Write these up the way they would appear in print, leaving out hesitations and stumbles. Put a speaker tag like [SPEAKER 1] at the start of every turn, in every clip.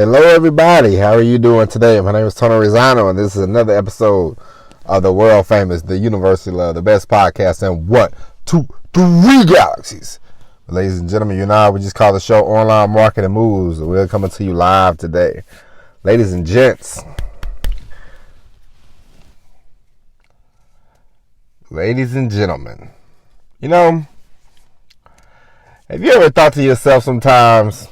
[SPEAKER 1] Hello, everybody. How are you doing today? My name is Tony Rizzano, and this is another episode of the world famous, the Universally Love, the best podcast in 1, 2, 3 galaxies. Ladies and gentlemen, you know, we just call the show Online Marketing Moves. We're coming to you live today. Ladies and gents. Ladies and gentlemen. You know, have you ever thought to yourself sometimes,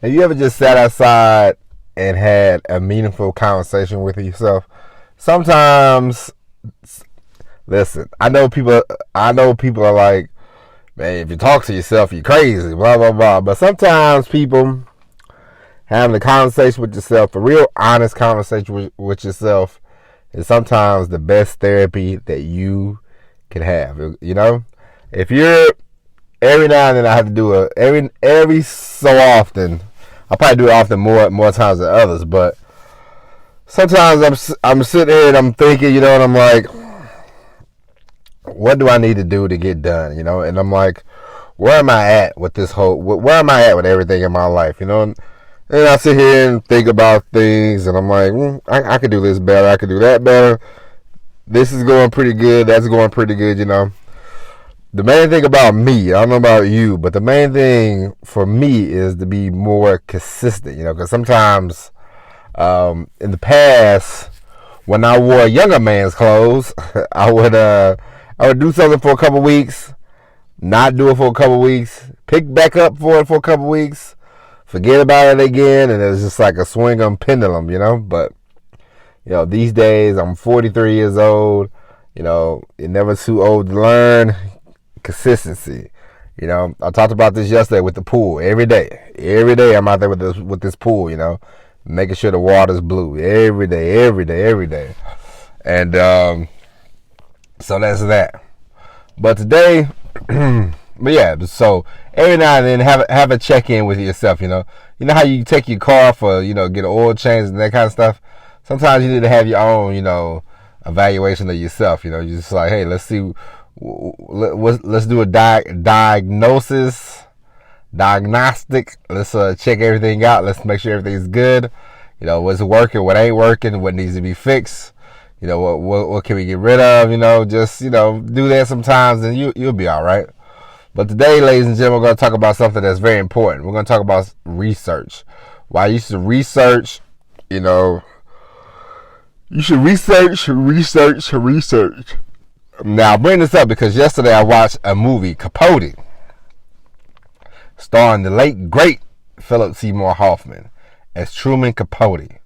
[SPEAKER 1] have you ever just sat outside and had a meaningful conversation with yourself? Sometimes, listen, I know people are like, man, if you talk to yourself, you're crazy, blah, blah, blah. But sometimes people having a conversation with yourself, a real honest conversation with yourself, is sometimes the best therapy that you can have. You know, if you're, every now and then I have to do every so often, I probably do it often more times than others, but sometimes I'm sitting here and I'm thinking, you know, and I'm like, what do I need to do to get done, you know? And I'm like, where am I at with this where am I at with everything in my life, you know? And I sit here and think about things, and I'm like, I could do this better, I could do that better. This is going pretty good, that's going pretty good, you know? The main thing about me, I don't know about you, but the main thing for me is to be more consistent, you know, because sometimes in the past, when I wore a younger man's clothes, I would do something for a couple weeks, not do it for a couple weeks, pick back up for it for a couple weeks, forget about it again, and it's just like a swing on pendulum, you know. But you know, these days I'm 43 years old. You know, you're never too old to learn. Consistency, you know. I talked about this yesterday with the pool. Every day I'm out there with this pool, you know, making sure the water's blue every day. And so that's that. But today, but yeah, so every now and then have a check-in with yourself, you know. You know how you take your car for, you know, get an oil change and that kind of stuff. Sometimes you need to have your own, you know, evaluation of yourself. You know, you're just like, hey, let's see. Let's do a diagnostic. Let's check everything out. Let's make sure everything's good. You know, what's working, what ain't working, what needs to be fixed. You know, what can we get rid of? You know, just, you know, do that sometimes, and you'll be all right. But today, ladies and gentlemen, we're going to talk about something that's very important. We're going to talk about research. Why you should research, you know, you should research. Now, I bring this up because yesterday I watched a movie, Capote, starring the late, great Philip Seymour Hoffman as Truman Capote.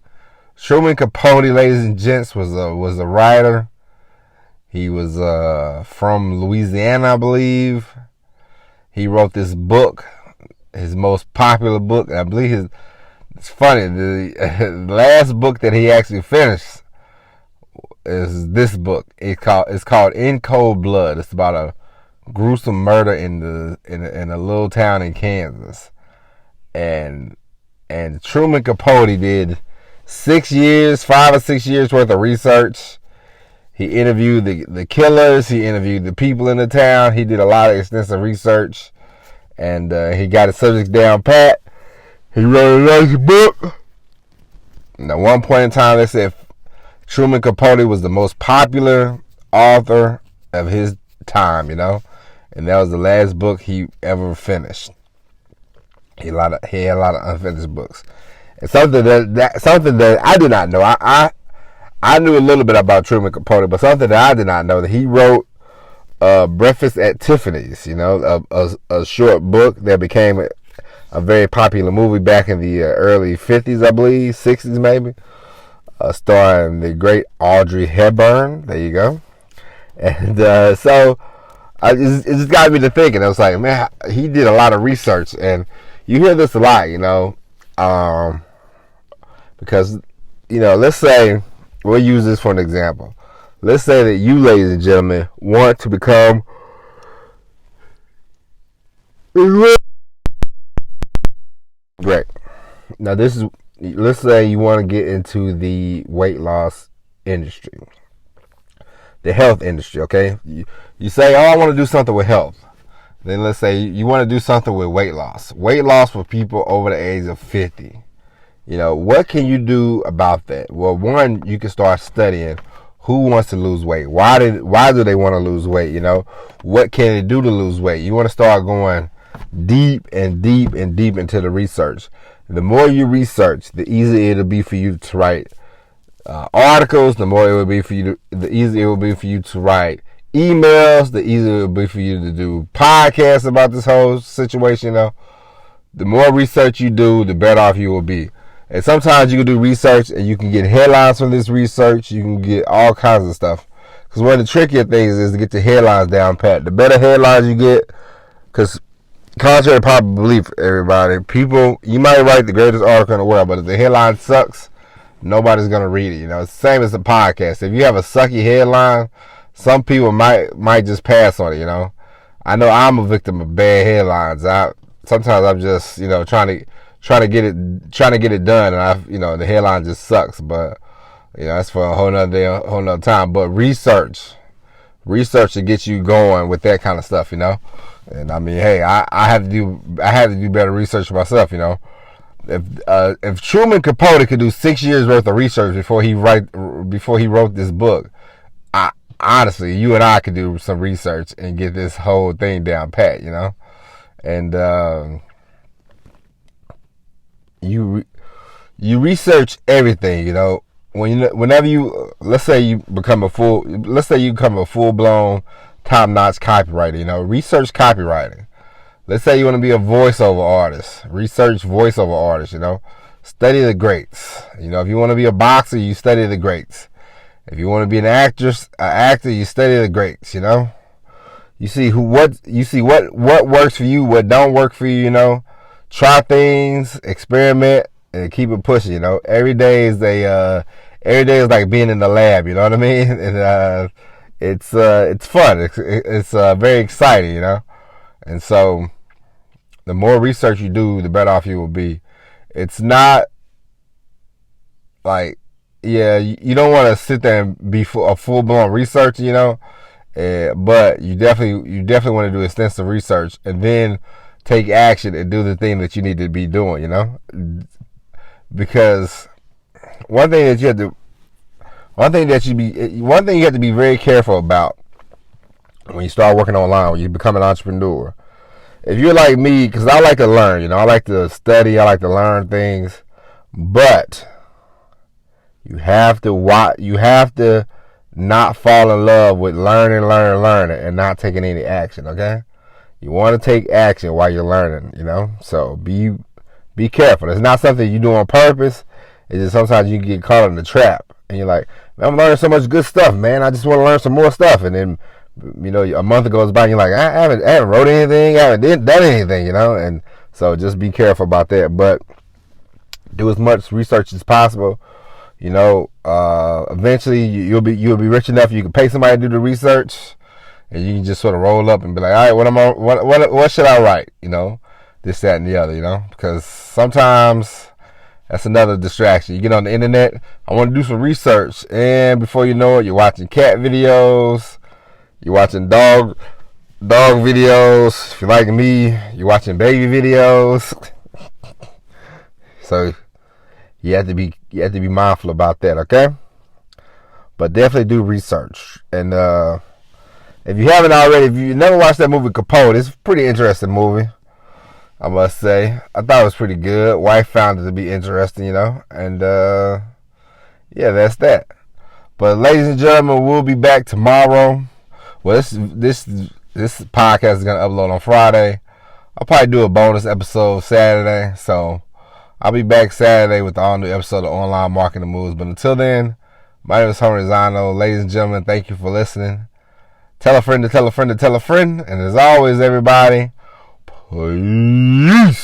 [SPEAKER 1] Truman Capote, ladies and gents, was a writer. He was from Louisiana, I believe. He wrote this book, his most popular book. I believe it's funny, the last book that he actually finished is this book. It's called In Cold Blood. It's about a gruesome murder in a little town in Kansas, and Truman Capote did 5 or 6 years worth of research. He interviewed the killers. He interviewed the people in the town. He did a lot of extensive research, and he got his subjects down pat. He wrote a nice book. And at one point in time, they said Truman Capote was the most popular author of his time, you know, and that was the last book he ever finished. He had a lot of unfinished books. And something that I did not know. I knew a little bit about Truman Capote, but something that I did not know, that he wrote Breakfast at Tiffany's, you know, a short book that became a very popular movie back in the early 50s, I believe, 60s maybe. Starring the great Audrey Hepburn. There you go. And so it just got me to thinking. I was like, man, he did a lot of research, and you hear this a lot, you know, because, you know, let's say, we'll use this for an example. Let's say that you, ladies and gentlemen, want to become great. Now, let's say you want to get into the weight loss industry, the health industry, okay? You say, oh, I want to do something with health. Then let's say you want to do something with weight loss. Weight loss for people over the age of 50. What can you do about that? Well, one, you can start studying who wants to lose weight. Why do they want to lose weight? What can it do to lose weight? You want to start going deep and deep and deep into the research. The more you research, the easier it'll be for you to write articles. The more it will be for you. The easier it will be for you to write emails. The easier it will be for you to do podcasts about this whole situation. The more research you do, the better off you will be. And sometimes you can do research and you can get headlines from this research. You can get all kinds of stuff. Because one of the trickier things is to get the headlines down pat. The better headlines you get, because contrary to popular belief, everybody, people, you might write the greatest article in the world, but if the headline sucks, nobody's going to read it. It's the same as a podcast. If you have a sucky headline, some people might just pass on it. I know I'm a victim of bad headlines. Sometimes I'm just, trying to get it done, and the headline just sucks. But that's for a whole nother day, a whole nother time. But research to get you going with that kind of stuff, And I mean, hey, I had to do better research myself, If Truman Capote could do 6 years worth of research before he wrote this book, honestly, you and I could do some research and get this whole thing down pat, And you research everything, whenever let's say you become a full-blown top-notch copywriter, research copywriting. Let's say you want to be a voiceover artist, research voiceover artists, study the greats. If you want to be a boxer, you study the greats. If you want to be an actor, you study the greats, You see what works for you, what don't work for you, Try things, experiment, and keep it pushing. Every day is like being in the lab. You know what I mean? And it's fun. It's very exciting. And so the more research you do, the better off you will be. It's not like, you don't want to sit there and be a full blown researcher. But you definitely want to do extensive research and then take action and do the thing that you need to be doing, because one thing you have to be very careful about when you start working online, when you become an entrepreneur. If you're like me, because I like to learn, I like to study, I like to learn things, but you have to not fall in love with learning and not taking any action, okay? You want to take action while you're learning, So be careful. It's not something you do on purpose. It's just sometimes you get caught in the trap. And you're like, man, I'm learning so much good stuff, man. I just want to learn some more stuff. And then, a month goes by and you're like, I haven't wrote anything. I haven't done anything, And so just be careful about that. But do as much research as possible. Eventually you'll be rich enough you can pay somebody to do the research. And you can just sort of roll up and be like, all right, what should I write? This, that, and the other, because sometimes that's another distraction. You get on the internet, I want to do some research, and before you know it, you're watching cat videos, you're watching dog videos. If you're like me, you're watching baby videos. So you have to be mindful about that, okay? But definitely do research. And if you haven't already, if you never watched that movie Capote, it's a pretty interesting movie, I must say. I thought it was pretty good. Wife found it to be interesting, And that's that. But ladies and gentlemen, we'll be back tomorrow. Well, this podcast is gonna upload on Friday. I'll probably do a bonus episode Saturday. So I'll be back Saturday with the all new episode of Online Marketing Moves. But until then, my name is Henry Zano. Ladies and gentlemen, thank you for listening. Tell a friend to tell a friend to tell a friend. And as always, everybody, peace.